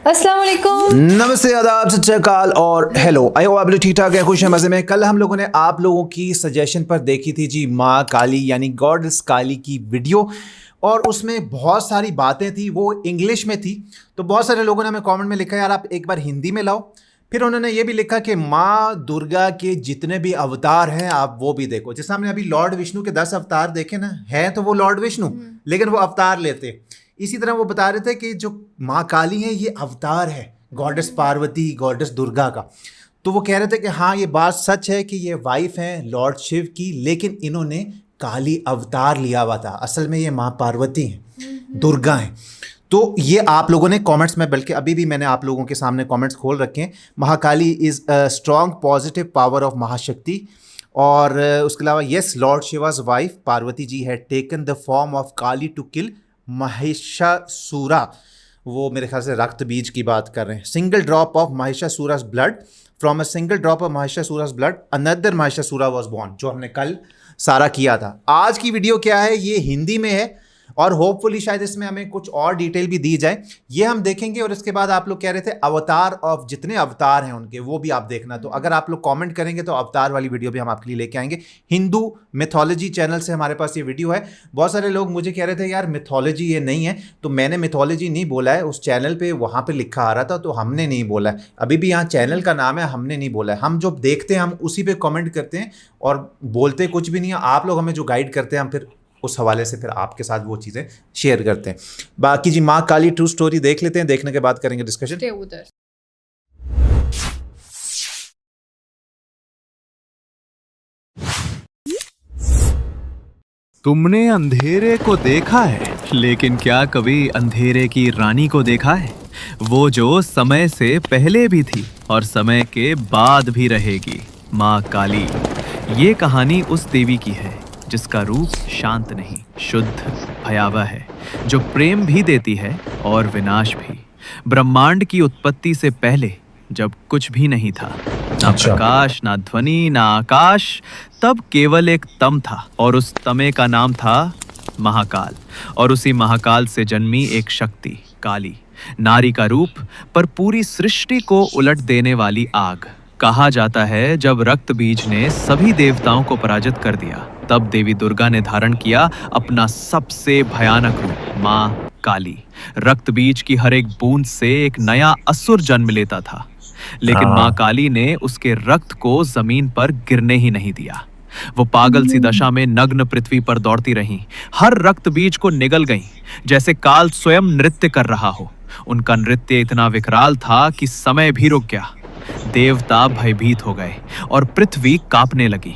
अस्सलाम वालेकुम। नमस्ते, आदाब, सत श्री अकाल और हेलो। आई होप आप लोग ठीक ठाक है, खुश हैं, मज़े में। कल हम लोगों ने आप लोगों की सजेशन पर देखी थी जी माँ काली यानी गॉडेस काली की वीडियो, और उसमें बहुत सारी बातें थी, वो इंग्लिश में थी। तो बहुत सारे लोगों ने हमें कमेंट में लिखा यार आप एक बार हिंदी में लाओ। फिर उन्होंने ये भी लिखा कि माँ दुर्गा के जितने भी अवतार हैं आप वो भी देखो। जैसे हमने अभी लॉर्ड विष्णु के 10 अवतार देखे ना, हैं तो वो लॉर्ड विष्णु लेकिन वो अवतार लेते। इसी तरह वो बता रहे थे कि जो माँ काली है ये अवतार है गॉडेस पार्वती, गॉडेस दुर्गा का। तो वो कह रहे थे कि हाँ ये बात सच है कि ये वाइफ हैं लॉर्ड शिव की, लेकिन इन्होंने काली अवतार लिया हुआ था। असल में ये माँ पार्वती हैं, दुर्गा हैं। तो ये आप लोगों ने कमेंट्स में, बल्कि अभी भी मैंने आप लोगों के सामने कमेंट्स खोल रखे हैं। Mahakali is a strong positive power of Mahashakti. और उसके अलावा yes, lord Shiva's wife Parvati ji had taken the form of Kali to kill Mahishasura. वो मेरे ख्याल से रक्त बीज की बात कर रहे हैं। Single drop of Mahishasura's blood, from a single drop of Mahishasura's blood another Mahishasura was born, जो हमने कल सारा किया था। आज की वीडियो क्या है, ये हिंदी में है और होपफुली शायद इसमें हमें कुछ और डिटेल भी दी जाए, ये हम देखेंगे। और इसके बाद आप लोग कह रहे थे अवतार ऑफ, जितने अवतार हैं उनके वो भी आप देखना। तो अगर आप लोग कमेंट करेंगे तो अवतार वाली वीडियो भी हम आपके लिए लेके आएंगे। हिंदू मिथोलॉजी चैनल से हमारे पास ये वीडियो है। बहुत सारे लोग मुझे कह रहे थे यार मिथोलॉजी ये नहीं है, तो मैंने मिथोलॉजी नहीं बोला है, उस चैनल पे वहाँ पे लिखा आ रहा था तो हमने नहीं बोला है। अभी भी यहाँ चैनल का नाम है, हमने नहीं बोला है। हम जो देखते हैं हम उसी पे कमेंट करते हैं और बोलते कुछ भी नहीं है। आप लोग हमें जो गाइड करते हैं हम फिर उस हवाले से फिर आपके साथ वो चीज़ें शेयर करते हैं। बाकी जी माँ काली ट्रू स्टोरी देख लेते हैं, देखने के बाद करेंगे डिस्कशन। उधर तुमने अंधेरे को देखा है, लेकिन क्या कभी अंधेरे की रानी को देखा है? वो जो समय से पहले भी थी और समय के बाद भी रहेगी, माँ काली। ये कहानी उस देवी की है जिसका रूप शांत नहीं, शुद्ध, भयावह है, जो प्रेम भी देती है और विनाश भी। ब्रह्मांड की उत्पत्ति से पहले, जब कुछ भी नहीं था, ना प्रकाश, ना ध्वनि, ना आकाश, तब केवल एक तम था और उस तमे का नाम था महाकाल। और उसी महाकाल से जन्मी एक शक्ति काली, नारी का रूप पर पूरी सृष्टि को उलट देने वाली आग। कहा जाता है जब रक्त बीज ने सभी देवताओं को पराजित कर दिया, तब देवी दुर्गा ने धारण किया अपना सबसे भयानक रूप, माँ काली। रक्त बीज की हर एक बूंद से एक नया असुर जन्म लेता था, लेकिन माँ काली ने उसके रक्त को जमीन पर गिरने ही नहीं दिया। वो पागल सी दशा में नग्न पृथ्वी पर दौड़ती रहीं, हर रक्त बीज को निगल गईं, जैसे काल स्वयं नृत्य कर रहा हो। उनका नृत्य इतना विकराल था कि समय भी रुक गया। देवता भयभीत हो गए और पृथ्वी कांपने लगी।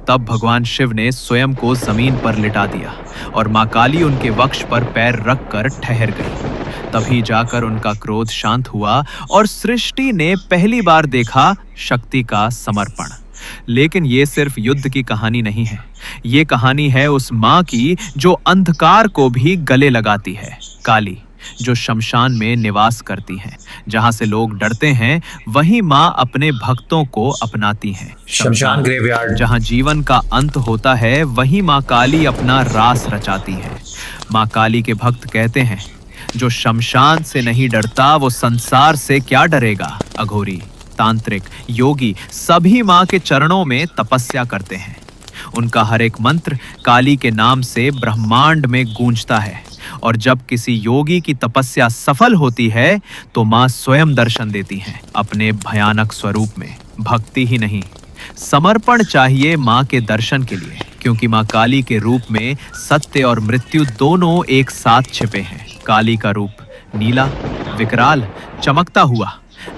तब भगवान शिव ने स्वयं को जमीन पर लिटा दिया और माँ काली उनके वक्ष पर पैर रखकर ठहर गई। तभी जाकर उनका क्रोध शांत हुआ और सृष्टि ने पहली बार देखा शक्ति का समर्पण। लेकिन ये सिर्फ युद्ध की कहानी नहीं है, ये कहानी है उस माँ की जो अंधकार को भी गले लगाती है। काली जो शमशान में निवास करती हैं, जहां से लोग डरते हैं, वहीं माँ अपने भक्तों को अपनाती हैं। शमशान ग्रेवयार्ड, जहां जीवन का अंत होता है, वहीं माँ काली अपना रास रचाती है। माँ काली के भक्त कहते हैं, जो शमशान से नहीं डरता वो संसार से क्या डरेगा। अघोरी, तांत्रिक, योगी सभी माँ के चरणों में तपस्या करते हैं। उनका हर एक मंत्र काली के नाम से ब्रह्मांड में गूंजता है। और जब किसी योगी की तपस्या सफल होती है तो माँ स्वयं दर्शन देती हैं अपने भयानक स्वरूप में। भक्ति ही नहीं, समर्पण चाहिए माँ के दर्शन के लिए, क्योंकि माँ काली के रूप में सत्य और मृत्यु दोनों एक साथ छिपे हैं। काली का रूप नीला, विकराल, चमकता हुआ,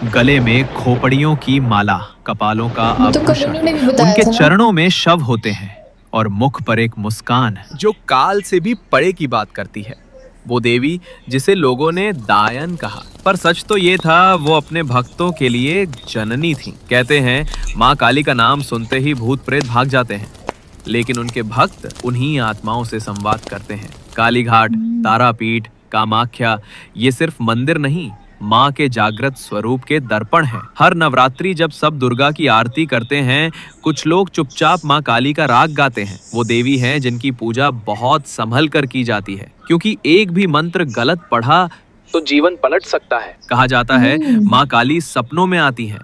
गले में खोपड़ियों की माला, कपालों का आभूषण, उनके चरणों में शव होते हैं और मुख पर एक मुस्कान जो काल से भी परे की बात करती है। वो देवी जिसे लोगों ने दायन कहा, पर सच तो ये था वो अपने भक्तों के लिए जननी थी। कहते हैं माँ काली का नाम सुनते ही भूत प्रेत भाग जाते हैं, लेकिन उनके भक्त उन्हीं आत्माओं से संवाद करते हैं। काली घाट, तारापीठ, कामाख्या ये सिर्फ मंदिर नहीं, माँ के जागृत स्वरूप के दर्पण हैं। हर नवरात्रि जब सब दुर्गा की आरती करते हैं, कुछ लोग चुपचाप माँ काली का राग गाते हैं। वो देवी हैं जिनकी पूजा बहुत संभल कर की जाती है, क्योंकि एक भी मंत्र गलत पढ़ा तो जीवन पलट सकता है। कहा जाता है माँ काली सपनों में आती हैं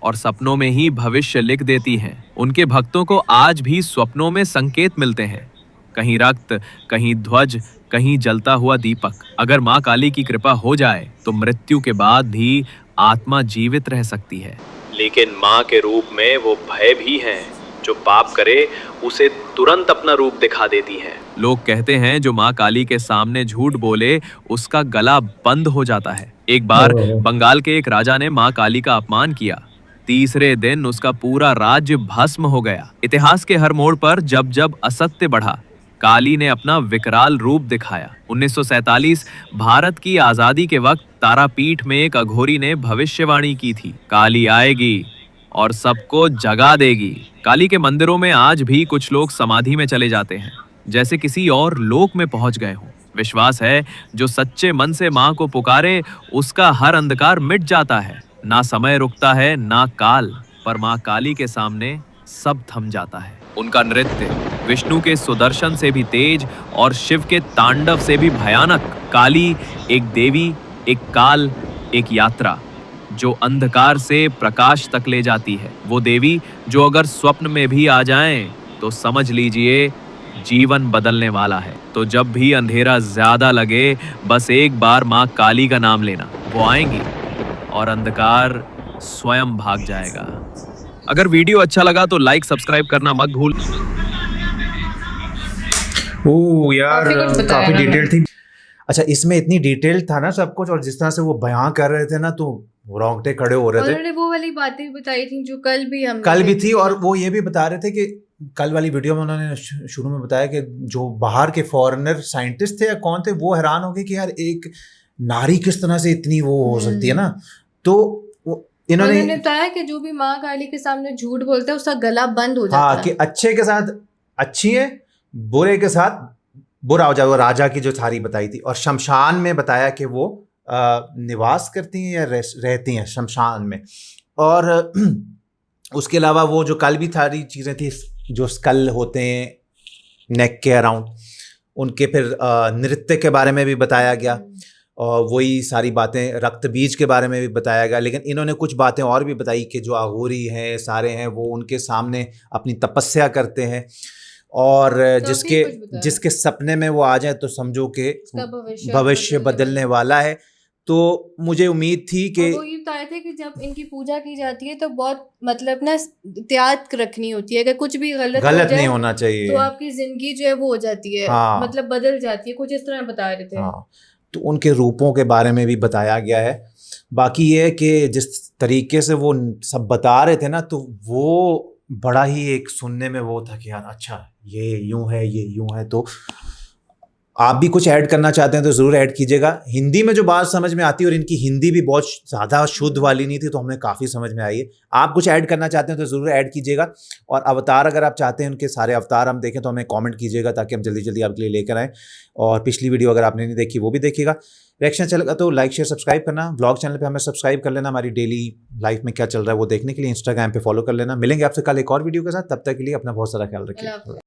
और सपनों में ही भविष्य लिख देती हैं। उनके भक्तों को आज भी स्वप्नों में संकेत मिलते हैं, कहीं रक्त, कहीं ध्वज, कहीं जलता हुआ दीपक। अगर माँ काली की कृपा हो जाए तो मृत्यु के बाद भी आत्मा जीवित रह सकती है। लेकिन माँ के रूप में वो भय भी है, जो पाप करे उसे तुरंत अपना रूप दिखा देती है। लोग कहते हैं जो माँ काली के सामने झूठ बोले उसका गला बंद हो जाता है। एक बार बंगाल के एक राजा ने माँ काली का अपमान किया। तीसरे दिन उसका पूरा राज्य भस्म हो गया। इतिहास के हर मोड़ पर जब जब असत्य बढ़ा, काली ने अपना विकराल रूप दिखाया। 1947 भारत की आजादी के वक्त तारापीठ में एक अघोरी ने भविष्यवाणी की थी, काली आएगी और सबको जगा देगी। काली के मंदिरों में आज भी कुछ लोग समाधि में चले जाते हैं, जैसे किसी और लोक में पहुंच गए हों। विश्वास है जो सच्चे मन से माँ को पुकारे उसका हर अंधकार मिट जाता है। ना समय रुकता है ना काल, पर माँ काली के सामने सब थम जाता है। उनका नृत्य विष्णु के सुदर्शन से भी तेज और शिव के तांडव से भी भयानक। काली एक देवी, एक काल, एक यात्रा जो अंधकार से प्रकाश तक ले जाती है। वो देवी जो अगर स्वप्न में भी आ जाएं तो समझ लीजिए जीवन बदलने वाला है। तो जब भी अंधेरा ज्यादा लगे बस एक बार माँ काली का नाम लेना, वो आएंगी और अंधकार स्वयं भाग जाएगा। अगर वीडियो अच्छा लगा तो लाइक सब्सक्राइब करना मत भूल। ओह यार, काफी कुछ बताया काफी ना डिटेल थी। अच्छा, इसमें इतनी डिटेल था ना सब कुछ, और जिस तरह से वो बयां कर रहे थे ना तो रोंगटे खड़े हो रहे थे। उन्होंने वो वाली बातें भी बताई थी जो कल भी हमने कल भी देखी थी, और वो ये भी बता रहे थे कि कल वाली वीडियो में उन्होंने शुरू में बताया कि जो बाहर के फॉरेनर साइंटिस्ट थे या कौन थे, वो हैरान हो गए कि यार एक नारी किस तरह से इतनी वो हो सकती है ना। तो उन्होंने इन्होंने बताया कि जो भी माँ काली के सामने झूठ बोलता है उसका गला बंद हो जाता हाँ है। कि अच्छे के साथ अच्छी है, बुरे के साथ बुरा हो जाए। वो राजा की जो सारी बताई थी, और शमशान में बताया कि वो निवास करती हैं या रहती हैं शमशान में। और उसके अलावा वो जो कल भी सारी चीज़ें थी, जो स्कल होते हैं नेक के अराउंड, उनके फिर नृत्य के बारे में भी बताया गया, और वही सारी बातें रक्त बीज के बारे में भी बताया गया। लेकिन इन्होंने कुछ बातें और भी बताई कि जो अघोरी हैं सारे हैं वो उनके सामने अपनी तपस्या करते हैं, और जिसके सपने में वो आ जाए तो समझो कि भविष्य बदलने वाला है। तो मुझे उम्मीद थी कि वो ये बताए थे कि जब इनकी पूजा की जाती है तो बहुत मतलब ना एहतियात रखनी होती है, अगर कुछ भी गलत हो जाए नहीं होना चाहिए तो आपकी जिंदगी जो है वो हो जाती है, हाँ। मतलब बदल जाती है, कुछ इस तरह बता रहे थे। हाँ, तो उनके रूपों के बारे में भी बताया गया है। बाकी ये है कि जिस तरीके से वो सब बता रहे थे ना, तो वो बड़ा ही एक सुनने में वो था कि यार अच्छा ये यूं है, ये यूं है। तो आप भी कुछ ऐड करना चाहते हैं तो ज़रूर ऐड कीजिएगा। हिंदी में जो बात समझ में आती है, और इनकी हिंदी भी बहुत ज़्यादा शुद्ध वाली नहीं थी, तो हमें काफ़ी समझ में आई है। आप कुछ ऐड करना चाहते हैं तो ज़रूर ऐड कीजिएगा। और अवतार अगर आप चाहते हैं उनके सारे अवतार हम देखें तो हमें कमेंट कीजिएगा, ताकि हम जल्दी जल्दी आपके लिए लेकर आएँ। और पिछली वीडियो अगर आपने नहीं देखी वो भी देखिएगा। रिएक्शन चलेगा तो लाइक शेयर सब्सक्राइब करना। ब्लॉग चैनल पे हमें सब्सक्राइब कर लेना। हमारी डेली लाइफ में क्या चल रहा है वो देखने के लिए इंस्टाग्राम पे फॉलो कर लेना। मिलेंगे आपसे कल एक और वीडियो के साथ। तब तक के लिए अपना बहुत सारा ख्याल रखिए।